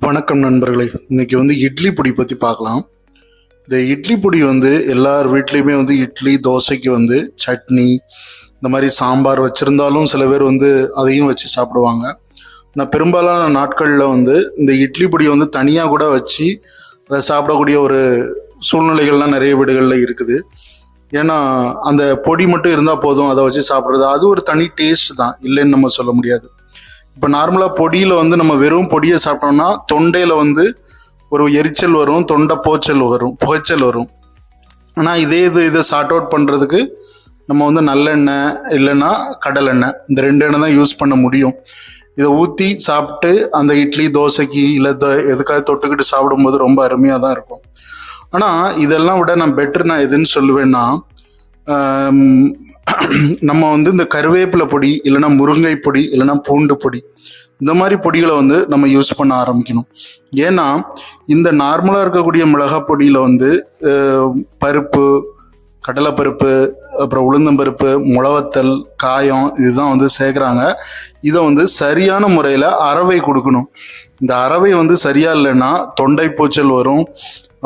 வணக்கம் நண்பர்களே. இன்னைக்கு இட்லி பொடி பற்றி பார்க்கலாம். இந்த இட்லி பொடி எல்லார் வீட்லேயுமே இட்லி தோசைக்கு சட்னி இந்த மாதிரி சாம்பார் வச்சுருந்தாலும் சில பேர் அதையும் வச்சு சாப்பிடுவாங்க. நான் பெரும்பாலான நாட்களில் இந்த இட்லி பொடியை தனியாக கூட வச்சு அதை சாப்பிடக்கூடிய ஒரு சூழ்நிலைகள்லாம் நிறைய வீடுகளில் இருக்குது. ஏன்னா அந்த பொடி மட்டும் இருந்தால் போதும், அதை வச்சு சாப்பிட்றது அது ஒரு தனி டேஸ்ட் தான், இல்லைன்னு நம்ம சொல்ல முடியாது. இப்போ நார்மலாக பொடியில் நம்ம வெறும் பொடியை சாப்பிட்டோம்னா தொண்டையில் ஒரு எரிச்சல் வரும், தொண்டை புகைச்சல் வரும். ஆனால் இதை சார்ட் அவுட் பண்ணுறதுக்கு நம்ம நல்லெண்ணெய் இல்லைன்னா கடலெண்ணெய், இந்த 2 எண்ணெய் தான் யூஸ் பண்ண முடியும். இதை ஊற்றி சாப்பிட்டு அந்த இட்லி தோசைக்கு இல்லை எதுக்காக தொட்டுக்கிட்டு சாப்பிடும்போது ரொம்ப அருமையாக தான் இருக்கும். ஆனால் இதெல்லாம் விட நான் எதுன்னு சொல்லுவேன்னா, நம்ம இந்த கருவேப்பிலை பொடி இல்லைன்னா முருங்கை பொடி இல்லைன்னா பூண்டு பொடி, இந்த மாதிரி பொடிகளை நம்ம யூஸ் பண்ண ஆரம்பிக்கணும். ஏன்னா இந்த நார்மலாக இருக்கக்கூடிய மிளகாய் பொடியில் பருப்பு, கடலைப்பருப்பு, அப்புறம் உளுந்தம்பருப்பு, முளவத்தல், காயம் இதுதான் சேர்க்குறாங்க. இதை சரியான முறையில் அரவை கொடுக்கணும். இந்த அரவை சரியா இல்லைன்னா தொண்டை பூச்சல் வரும்.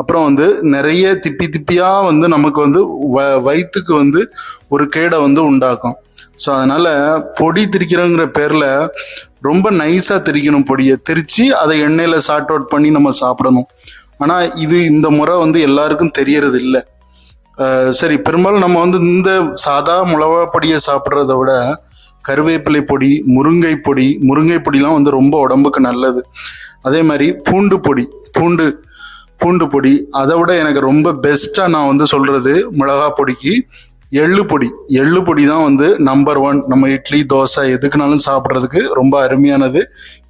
அப்புறம் நிறைய திப்பியாக நமக்கு வயிற்றுக்கு ஒரு கேடை உண்டாக்கும். ஸோ அதனால் பொடி திரிக்கிறோங்கிற பேரில் ரொம்ப நைஸாக திரிக்கணும். பொடியை திரித்து அதை எண்ணெயில் சார்ட் அவுட் பண்ணி நம்ம சாப்பிடணும். ஆனால் இந்த முறை எல்லாருக்கும் தெரியறது இல்லை. சரி, பெரும்பாலும் நம்ம இந்த சாதா மிளகா பொடியை சாப்பிட்றத விட கருவேப்பிலை பொடி, முருங்கை பொடிலாம் ரொம்ப உடம்புக்கு நல்லது. அதே மாதிரி பூண்டு பொடி அதை விட எனக்கு ரொம்ப பெஸ்ட்டாக நான் சொல்கிறது மிளகா பொடிக்கு எள்ளு பொடி தான் நம்பர் 1. நம்ம இட்லி தோசை எதுக்குனாலும் சாப்பிட்றதுக்கு ரொம்ப அருமையானது,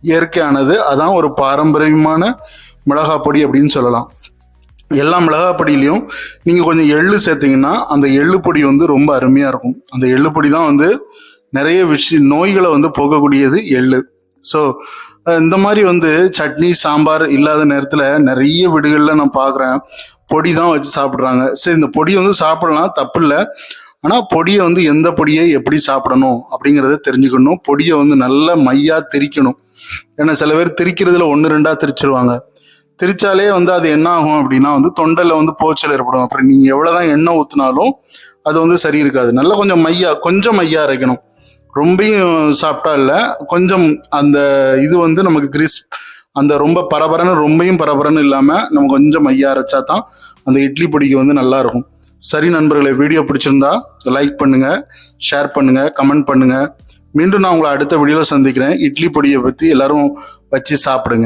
இயற்கையானது. அதான் ஒரு பாரம்பரியமான மிளகா பொடி அப்படின்னு சொல்லலாம். எல்லா மிளகா பொடியிலையும் நீங்கள் கொஞ்சம் எள்ளு சேர்த்திங்கன்னா அந்த எள்ளு பொடி ரொம்ப அருமையாக இருக்கும். அந்த எள்ளு பொடி தான் நிறைய நோய்களை போகக்கூடியது எள்ளு. ஸோ இந்த மாதிரி சட்னி சாம்பார் இல்லாத நேரத்தில் நிறைய வீடுகளில் நான் பார்க்குறேன், பொடி தான் வச்சு சாப்பிட்றாங்க. சரி, இந்த பொடி சாப்பிடலாம், தப்பு இல்லை. ஆனால் பொடியை எந்த பொடியை எப்படி சாப்பிடணும் அப்படிங்கிறத தெரிஞ்சுக்கணும். பொடியை நல்லா மையாக திரிக்கணும். ஏன்னா சில பேர் திரிக்கிறதுல 1-2 திரிச்சிருவாங்க. திரிச்சாலே அது என்ன ஆகும் அப்படின்னா தொண்டையில் போச்சல் ஏற்படும். அப்புறம் நீங்கள் எவ்வளோதான் எண்ணெய் ஊற்றினாலும் அது சரி இருக்காது. நல்லா கொஞ்சம் மையா அரைக்கணும். ரொம்பையும் சாப்பிட்டா இல்லை, கொஞ்சம் அந்த இது நமக்கு கிறிஸ்ப், அந்த ரொம்ப ரொம்பையும் பரபரன்னு இல்லாமல் நம்ம கொஞ்சம் மையா அரைச்சா தான் அந்த இட்லி பொடிக்கு நல்லா இருக்கும். சரி நண்பர்களே, வீடியோ பிடிச்சிருந்தா லைக் பண்ணுங்கள், ஷேர் பண்ணுங்கள், கமெண்ட் பண்ணுங்கள். மீண்டும் நான் உங்களை அடுத்த வீடியோவில் சந்திக்கிறேன். இட்லி பொடியை பற்றி எல்லாரும் வச்சு சாப்பிடுங்க.